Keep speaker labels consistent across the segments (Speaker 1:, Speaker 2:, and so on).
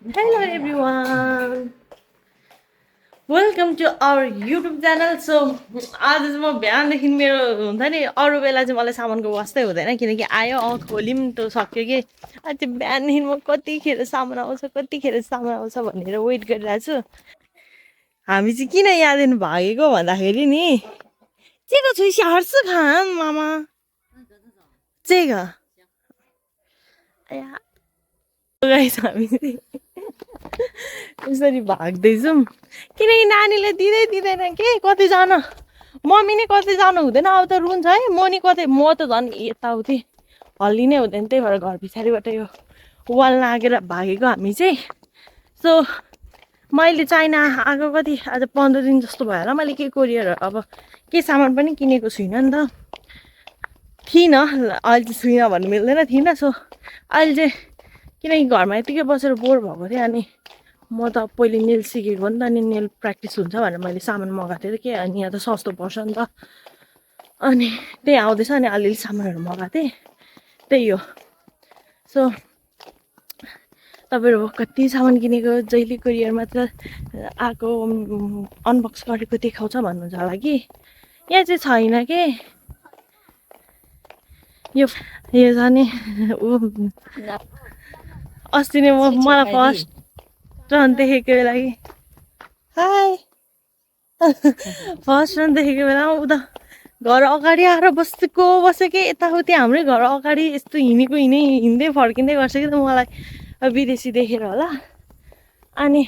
Speaker 1: Hello everyone, welcome to our YouTube channel. So आज चाहिँ म बिहानदेखि मेरो हुन्छ नि अरू बेला चाहिँ मलाई सामानको वास्तै हुँदैन किनकि आयो खोलिम त सक्यो कि आज चाहिँ बिहानदेखि म कतिखेर सामान आउँछ भनेर वेट गरिरहेको छु। हामी चाहिँ किन यहाँदेखि भागेको भन्दाखेरि नि 这个从小孩子看妈妈这个哎呀 गाइस हामी चाहिँ यसरी भाग्दैछौँ किनकि नानीले दिँदैन के कतै जान मम्मी नै कतै जानु हुँदैन अब त रुन्छ है म नि कतै म त झन् यताउति हल्लिनै हुँदैन त्यही भएर घर पछाडिबाट यो वाल नागेर भागेको हामी चाहिँ सो मैले चाइना आएको कति आज 15 दिन जस्तो भयो होला मैले के कोरियर अब के सामान पनि किनेको छुइनँ नि त थिइनँ अहिले चाहिँ छुइनँ भन्नु मिल्दैन थिइनँ सो अहिले चाहिँ किनकि घरमा यतिकै बसेर बोर भएको थिएँ अनि म त पहिले नेल सिकेको नि त अनि नेल प्र्याक्टिस हुन्छ भनेर मैले सामान मगाएको थिएँ कि अनि यहाँ त सस्तो पर्छ नि त अनि त्यही आउँदैछ अनि अलिअलि सामानहरू मगाएको थिएँ त्यही हो सो तपाईँहरू कति सामान किनेको जहिले कोरियरमा त आएको अनबक्स गरेको देखाउँछ भन्नुहुन्छ होला कि यहाँ चाहिँ छैन के यो छ नि ऊ अस्ति नै मलाई फर्स्ट रन देखेको बेला कि हाई फर्स्ट रन देखेको बेला ऊ त घर अगाडि आएर बसेको कि यताउति हाम्रै घर अगाडि यस्तो हिँड्दै फर्किँदै गर्छ कि त मलाई विदेशी देखेर होला अनि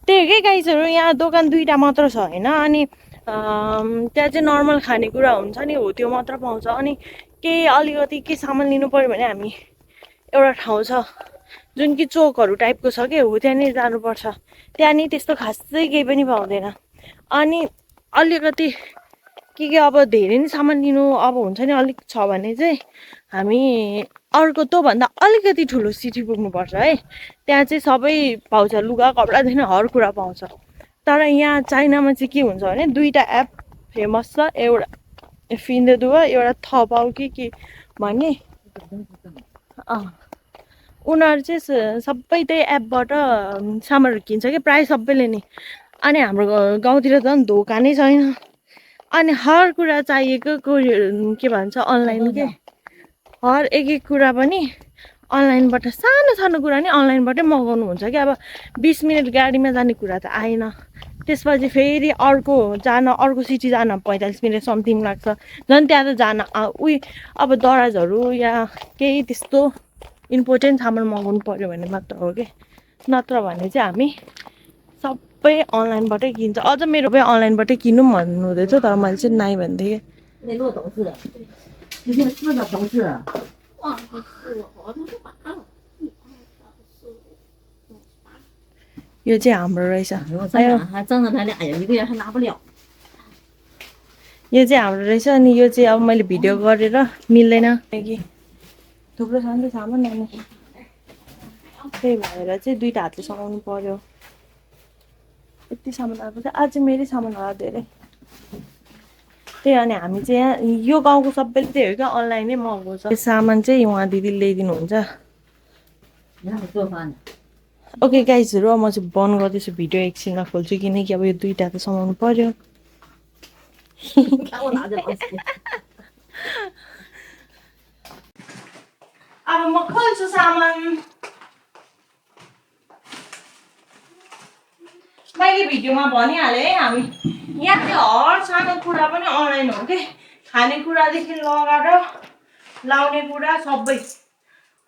Speaker 1: त्यही हो कि गाइजहरू यहाँ दोकान दुईवटा मात्र छ होइन अनि त्यहाँ चाहिँ नर्मल खानेकुरा हुन्छ नि हो त्यो मात्र पाउँछ अनि केही अलिकति के सामान लिनु पऱ्यो भने हामी एउटा ठाउँ छ जुन कि चोकहरू टाइपको छ कि हो त्यहाँनिर जानुपर्छ त्यहाँनिर त्यस्तो खासै केही पनि पाउँदैन अनि अलिकति के अब धेरै नै सामान लिनु अब हुन्छ नि अलिक छ भने चाहिँ हामी अर्को त्योभन्दा अलिकति ठुलो सिटी पुग्नुपर्छ है त्यहाँ चाहिँ सबै पाउँछ लुगा कपडादेखि हर कुरा पाउँछ तर यहाँ चाइनामा चाहिँ के हुन्छ भने दुईवटा एप फेमस छ एउटा फिन्दुवा एउटा थपाउ के भन्ने उनीहरू चाहिँ सबै त्यही एपबाट सामानहरू किन्छ कि प्रायः सबैले नि अनि हाम्रो गाउँतिर झन् धोका नै छैन अनि हर कुरा चाहिएको के भन्छ अनलाइन के हर एक कुरा पनि अनलाइनबाट सानो कुरा नि अनलाइनबाटै मगाउनु हुन्छ कि अब 20 मिनट गाडीमा जाने कुरा त आएन त्यसपछि फेरि अर्को सिटी जान 45 मिनट समथिङ लाग्छ झन् त्यहाँ त जान अब दराजहरू या केही त्यस्तो इम्पोर्टेन्ट सामान मगाउनु पर्यो भने मात्र हो कि नत्र भने चाहिँ हामी सबै अनलाइनबाटै किन्छ अझ मेरो पनि अनलाइनबाटै किनौँ भन्नु हुँदैछ तर मैले चाहिँ नाइ भन्थेँ यो चाहिँ हाम्रो रहेछ यो चाहिँ हाम्रो रहेछ अनि यो चाहिँ अब मैले भिडियो गरेर मिल्दैन कि थुप्रो छ नि त सामान अनि त्यही भएर चाहिँ दुईवटा हातले समाउनु पर्यो यति सामान आएको चाहिँ आज मेरै सामान होला धेरै त्यही अनि हामी चाहिँ यहाँ यो गाउँको सबैले त्यही हो क्या अनलाइनै मगाउँछ सामान चाहिँ उहाँ दिदीले ल्याइदिनुहुन्छ ओके गाइजहरू म चाहिँ बन्द गर्दैछु भिडियो एकछिनमा खोल्छु किनकि अब यो दुईवटा त समाउनु पर्यो अब म खोल्छु सामान मैले भिडियोमा भनिहालेँ है हामी यहाँ चाहिँ हर सानो कुरा पनि अनलाइन हो कि खानेकुरादेखि लगाएर लाउने कुरा सबै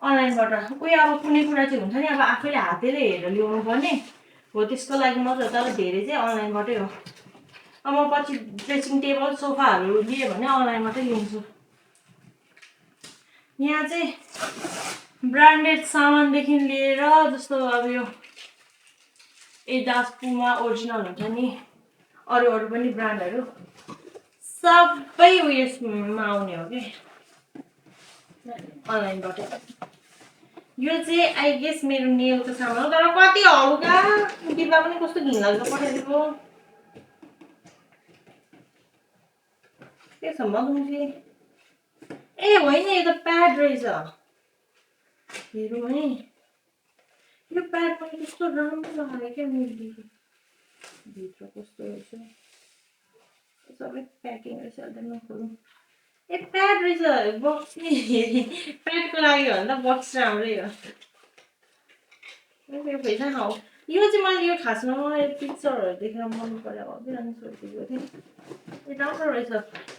Speaker 1: अनलाइनबाट उयो अब कुनै कुरा चाहिँ हुन्छ नि अब आफैले हातैले हेरेर ल्याउनु पर्ने हो त्यसको लागि मात्र तर धेरै चाहिँ अनलाइनबाटै हो अब म पछि ड्रेसिङ टेबल सोफाहरू लिएँ भने अनलाइनबाटै लिन्छु यहाँ चाहिँ ब्रान्डेड सामानदेखि लिएर जस्तो अब यो एडास पुमा ओरिजिनल हुन्छ नि अरू पनि ब्रान्डहरू सबै उयसमा आउने हो कि अनलाइनबाटै यो चाहिँ आई गेस मेरो नेलको सामान हो तर कति हल्का डिब्बा पनि कस्तो घिनलाग्दो पठाइदिएको के छ मगुम्जी ए होइन यो त प्याड रहेछ हेरौँ है यो प्याड पनि कस्तो राम्रो लाग्यो क्या मेरो भित्र कस्तो रहेछ सबै प्याकिङ रहेछ अन्त नखोलौँ ए प्याड रहेछ बक्स नि प्याडको लागि हो भने त बक्स राम्रै हो यो पैसा हो यो चाहिँ मैले यो खासमा मलाई पिक्चरहरू देखेर मन पऱ्यो हबिरहनु सोचेको थिएँ यो राम्रो रहेछ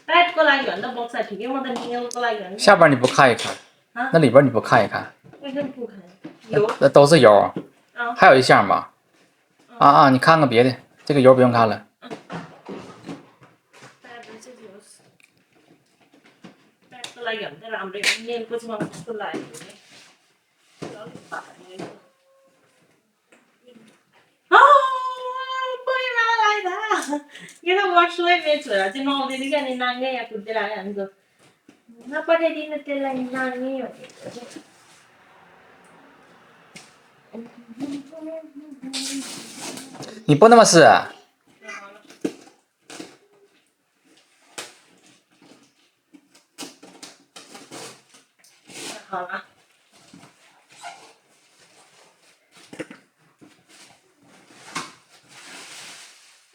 Speaker 1: प्याडको लागि भने त बक्स ठिकै म त नेलको लागि भने
Speaker 2: 下边你不看一看？那里边你不看一看？
Speaker 1: 为什么不看？有，
Speaker 2: 那都是油，还有一项吧？你看看别的，这个油不用看了。
Speaker 1: प्याडको लागि भने त राम्रै हो नेलको चाहिँ मलाई कस्तो लाग्यो यो त वर्षमै मेरो छोरा चाहिँ नआउँदैन क्या अनि नाङ्गै यहाँ कुद्दै आयो हामी त नपठाइदिनु त्यसलाई नाङ्गै भनेको
Speaker 2: 你不那么湿啊？
Speaker 1: 好了。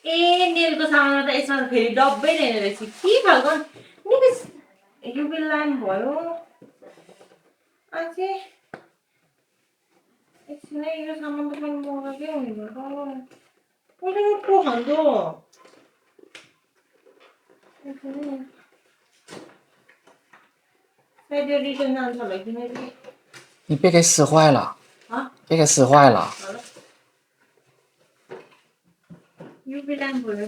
Speaker 1: ए नेलको सामानमा त यसमा फेरि डब्बै ल्याउने रहेछ के खालको निकै युभी ल्याम्प भयो अझै एकछिनै यो सामान त पनि मगाएकै हुने भयो पहिला यत्रो खालको सायद यो रिटर्न जान्छ होला किनकि
Speaker 2: 你别给撕坏了。别给撕坏了。
Speaker 1: युभी ल्याम्प भयो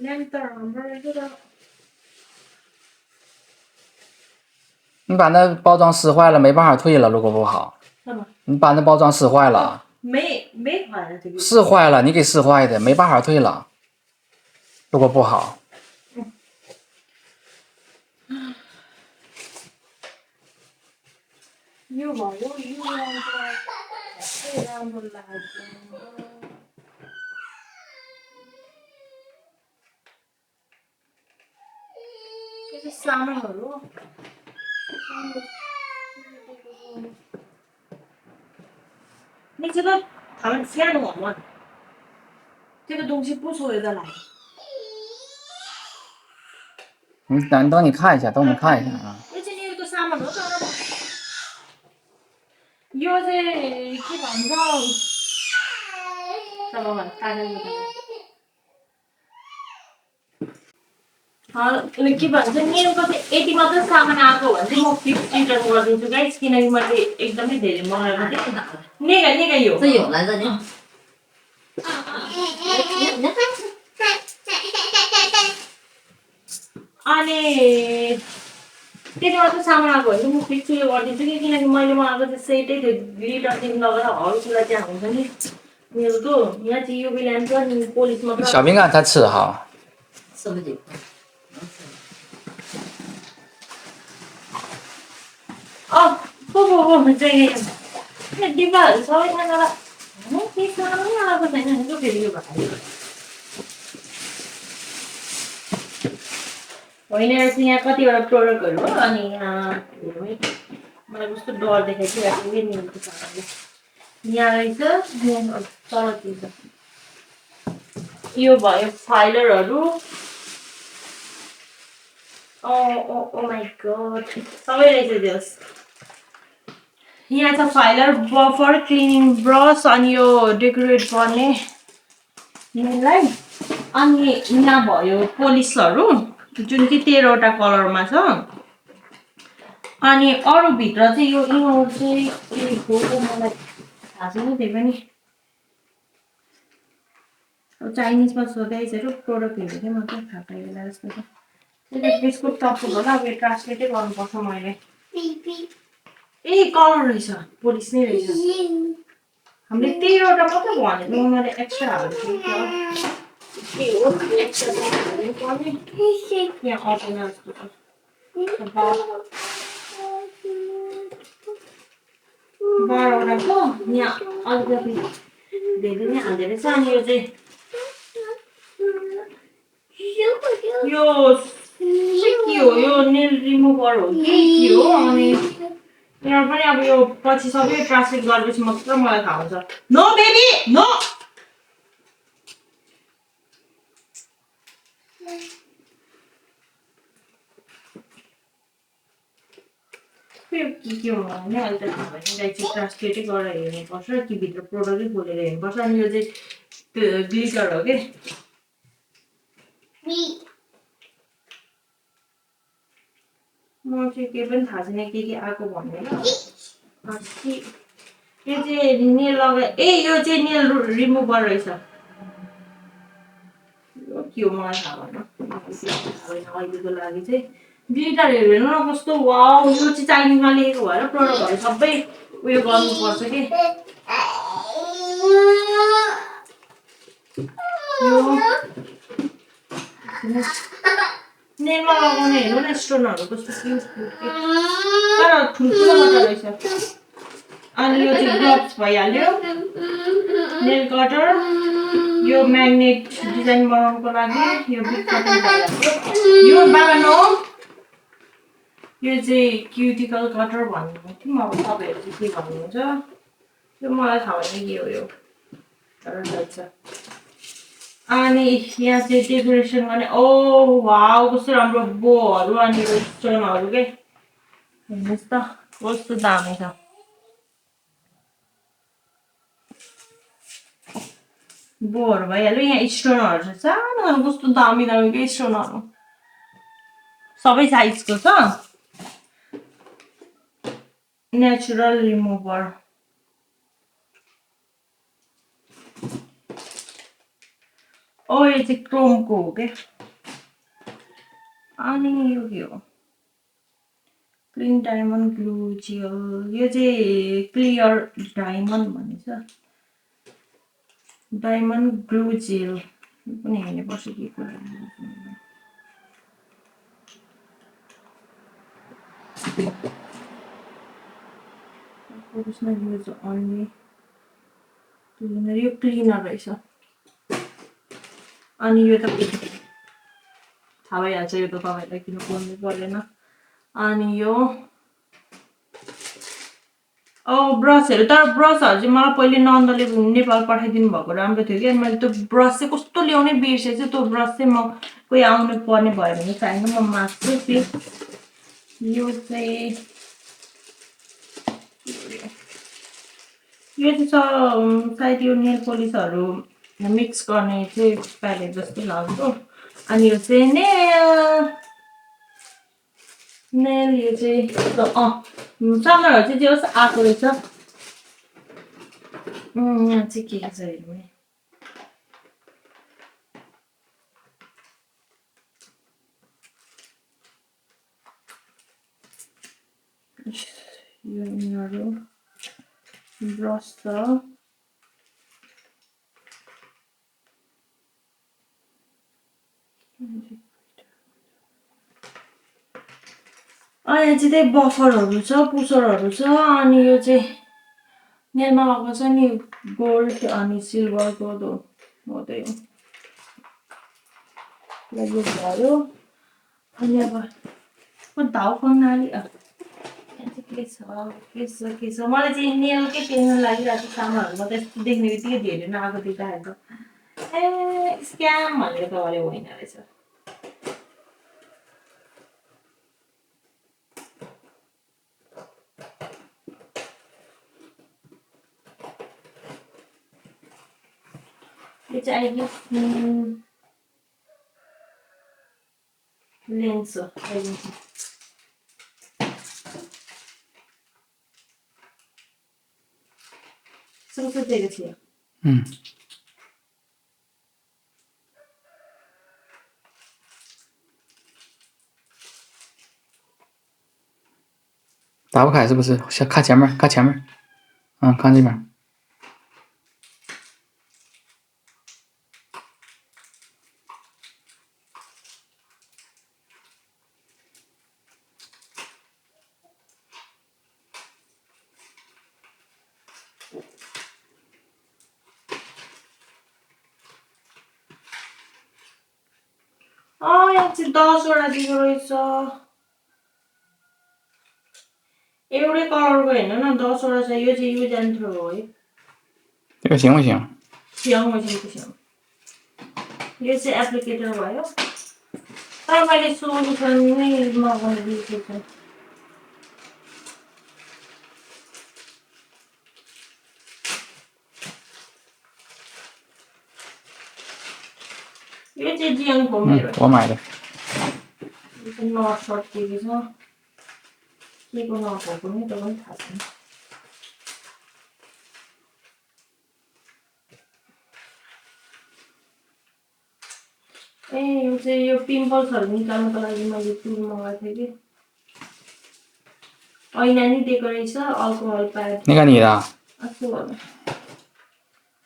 Speaker 1: ल्याम्प त राम्रो रहेछ त
Speaker 2: 你把那包装撕坏了，没办法退了。如果不好，你把那包装撕坏了，
Speaker 1: 没坏了这个。
Speaker 2: 是坏了，你给撕坏的，没办法退了。如果不好。
Speaker 1: यो भयो यो राम्रो लाग्यो त्यो सामानहरू你这个他们钱多吗？这个东西不错的来。
Speaker 2: 等你看一下，等你看一下啊。
Speaker 1: यो चाहिँ के भन्छ के भन्छ नेलको चाहिँ यति मात्रै सामान आएको भने चाहिँ म 50 रिटर्न गरिदिन्छु गाइस किनकि मैले एकदमै धेरै मगाएको थिएँ नेगा यो
Speaker 3: 这有来着呢。
Speaker 1: अनि त्यति मात्रै सामान आएको भने म 50 यो गरिदिन्छु कि किनकि मैले मगाएको चाहिँ सेटै थियो ग्लिटर दिन लगेर हल्कुलाई त्यहाँ हुन्छ नि नेलको यहाँ चाहिँ युभी ल्याम्प र पोलिस मात्र
Speaker 2: 小饼干他吃哈。
Speaker 3: 什么地方？
Speaker 1: 不，这个那地方稍微看到了，第三呀，不能就给这个吧。होइन रहेछ यहाँ कतिवटा प्रोडक्टहरू हो अनि मलाई कस्तो डर देखाइदिरहेको थियो नेलको सामानले यहाँ रहेछ तलतिर छ यो भयो फाइलरहरू ओ माई गॉड सबै रहेछ दियोस् यहाँ छ फाइलर बफर क्लिनिङ ब्रस अनि यो डेकोरेट गर्ने नेललाई अनि यहाँ भयो पोलिसहरू जुन कि 13 वटा कलरमा छ अनि अरु भित्र चाहिँ यो इनर चाहिँ के हो मलाई थाहा छैन त्यही पनि अब चाइनिजमा सोधेको प्रोडक्ट हेरेको मात्रै थाहा पाइला जस्तो छ त्यसले बिस्कुट टप्पु होला अब यो ट्रान्सलेटै गर्नुपर्छ मैले ए कलर रहेछ पोलिस नै रहेछ हामीले 13 वटा मात्रै भनेको मैले एक्स्ट्रा हाल्छु के हो एक्स्ट्रा हाल्नु पर्ने यहाँ आउँदैन जस्तो छ 12 वटाको यहाँ अलिकति धेरै नै हाल्दै रहेछ अनि यो चाहिँ यो के हो यो नेल रिमुभर हो कि के हो अनि यहाँ पनि अब यो पछि सबै ट्रान्सलेट गरेपछि मात्र मलाई थाहा हुन्छ नो बेबी नो के हो भने अहिले त थाहा भएन यसलाई चाहिँ ट्रान्सलेटै गरेर हेर्नुपर्छ कि भित्र प्रोडक्टै खोलेर हेर्नुपर्छ अनि यो चाहिँ ग्लिटर हो के म चाहिँ केही पनि थाहा छैन के आएको भन्दैन यो चाहिँ नेल लगाए यो चाहिँ नेल रिमुभर रहेछ यो के हो मलाई थाहा भएन अहिलेको लागि चाहिँ ग्लिटर हेर्नु न कस्तो वाउ यो चाहिँ चाइनिजमा लेखेको भएर प्रोडक्टहरू सबै उयो गर्नुपर्छ कि नेलमा लगाउने हेर्नु न स्टोनहरू कस्तो क्युट तर ठुल्ठुलो मात्र रहेछ अनि यो चाहिँ ग्लोभ्स भइहाल्यो नेल कटर यो म्याग्नेट डिजाइन बनाउनको लागि यो बिग कटर भइहाल्यो यो बाबा नो यो चाहिँ क्युटिकल कटर भन्नुहुन्थ्यो अब तपाईँहरू चाहिँ के भन्नुहुन्छ यो मलाई थाहा भएन के हो यो तर रहेछ अनि यहाँ चाहिँ डेकोरेसन गर्ने ओ वाउ कस्तो राम्रो बोहरू अनि यो स्टोनहरू के हेर्नुहोस् त कस्तो दामी छ बोहरू भइहाल्यो यहाँ स्टोनहरू छ सानो सानो कस्तो दामी दामीको स्टोनहरू सबै साइजको छ नेचुरल रिमुभर यो चाहिँ क्रोमको हो क्या अनि यो के हो क्लिन डायमन्ड ग्लु जेल यो चाहिँ क्लियर डायमन्ड भनेछ डायमन्ड ग्लु जेल पनि हेर्नुपर्छ के कुरा प्रोफेसनल युज अन्ली क्लिनर यो क्लिनर रहेछ अनि यो त थाहा भइहाल्छ यो त तपाईँहरूलाई किन बोल्नु पर्दैन अनि यो ब्रसहरू तर ब्रसहरू चाहिँ मलाई पहिले नन्दले नेपाल पठाइदिनु भएको राम्रो थियो कि अनि मैले त्यो ब्रस चाहिँ कस्तो ल्याउनै बिर्सेछु त्यो ब्रस चाहिँ म कोही आउनु पर्ने भयो भने चाहिन्छ म माग्छु फेरि यो चाहिँ सायद यो नेल पोलिसहरू मिक्स गर्ने चाहिँ प्यालेट जस्तै लाग्यो अनि यो चाहिँ नेल यो चाहिँ सामानहरू चाहिँ जे होस् आएको रहेछ यहाँ चाहिँ के छ हेर्नु नि यो यिनीहरू ब्रस छ यहाँ चाहिँ त्यही बफरहरू छ पुसरहरू छ अनि यो चाहिँ नेलमा लगाएको छ नि गोल्ड अनि सिल्भरको हो त्यही हो यो भयो अनि अब धाउ खन्नाले यहाँ चाहिँ के छ मलाई चाहिँ नेलकै टेन्सन लागिरहेको छ सामानहरू म त यस्तो देख्ने बित्तिकै धेरै नआएको देख्दाखेरि त स्क्याम भनेर त अरे होइन रहेछ यो चाहिँ लेन्स हो सोचेको थियो
Speaker 2: 打不开是不是？先看前面，看前面，看这边。
Speaker 1: यहाँ चाहिँ 10 वटा दिएको रहेछ एउटा एउटै कलरको हेर्नु न 10 वटा छ यो चाहिँ यो जान्थ्यो हो है
Speaker 2: 这个行不行？
Speaker 1: सियङ चाहिँ के सियङ यो चाहिँ एप्लिकेटर भयो तर मैले सोल्युसन नै मगाउनु बिर्सेछु यो चाहिँ जियङको मेरो
Speaker 2: 我买的。
Speaker 1: यो चाहिँ नट सकिएको छ के को नट हो कुनै त पनि थाहा छैन ए यो चाहिँ यो पिम्पल्सहरु निकाल्नको लागि मैले टुल मगाएको थिएँ कि ऐना नि दिएको रहेछ अल्कोहल प्याड
Speaker 2: 那个你的？
Speaker 1: अस्ति होला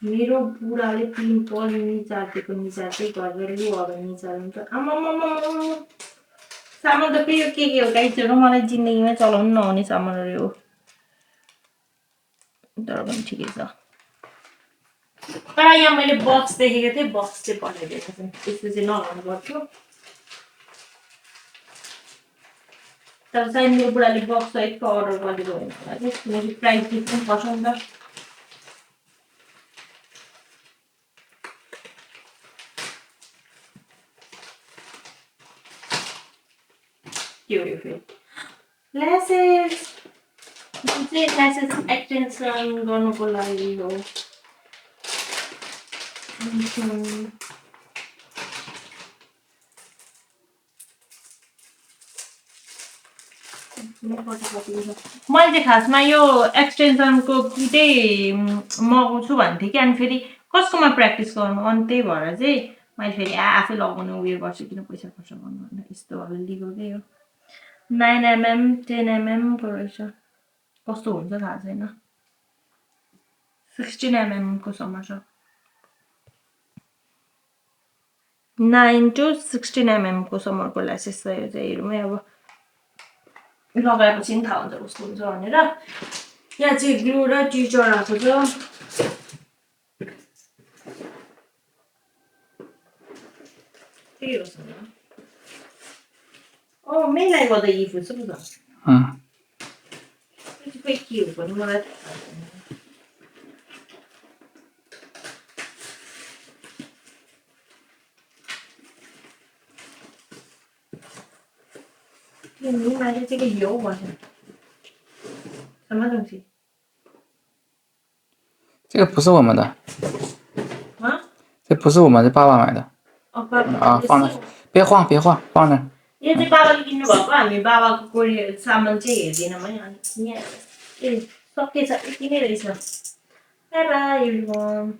Speaker 1: मेरो बुढाले पिम्पल निचार्देको निचार्दै गरेर लु अब निचार्नु त आमामामा सामान त फेरि के हो गाइजहरु मलाई जिन्दगीमा चलाउनु नआउने सामानहरु हो तर पनि ठिकै छ तर यहाँ मैले बक्स देखेको थिएँ बक्स चाहिँ पठाइदिएको छ त्यस्तो चाहिँ नलाउनु पर्थ्यो तर सायद मेरो बुढाले बक्स सहितको अर्डर गरेको होइन होला कि किनकि प्राइस डिफ्रेन्ट पर्छ नि त के हो यो फेरि ल्यासेस जुन चाहिँ ल्यासेस एक्सटेन्सन गर्नुको लागि हो मैले चाहिँ खासमा यो एक्सटेन्सनको किटै मगाउँछु भन्थेँ कि अनि फेरि कसकोमा प्र्याक्टिस गर्नु अनि त्यही भएर चाहिँ मैले फेरि आफै लगाउनु उयो गर्छु किन पैसा खर्च गर्नु भनेर यस्तो वाला लिगोकै हो 9mm 10mm को रहेछ कस्तो हुन्छ थाहा छैन 16mm को सम्म छ 9 to 16mm को सम्मको ल्यासेस छ यो चाहिँ हेरौँ अब लगाएपछि नि थाहा हुन्छ कस्तो हुन्छ भनेर यहाँ चाहिँ ग्लु र टिचर आएको छ के हो सर ओ मेलाई गर्दा इफ हुन्छ नि त त्यो के हो भने मलाई你买的这个油我是什么东西？
Speaker 2: 这个不是我们的。
Speaker 1: 啊？
Speaker 2: 这不是我们的，爸爸买的。
Speaker 1: 哦，爸爸。
Speaker 2: 啊，放那，别晃，别晃，放那。
Speaker 1: यो चाहिँ बाबाले किन्नु भएको हामी बाबाको कोरी सामान चाहिँ हेर्दिनौँ है अनि यहाँ ए सकेछ यति नै रहेछ बाई बाई एभ्रीवन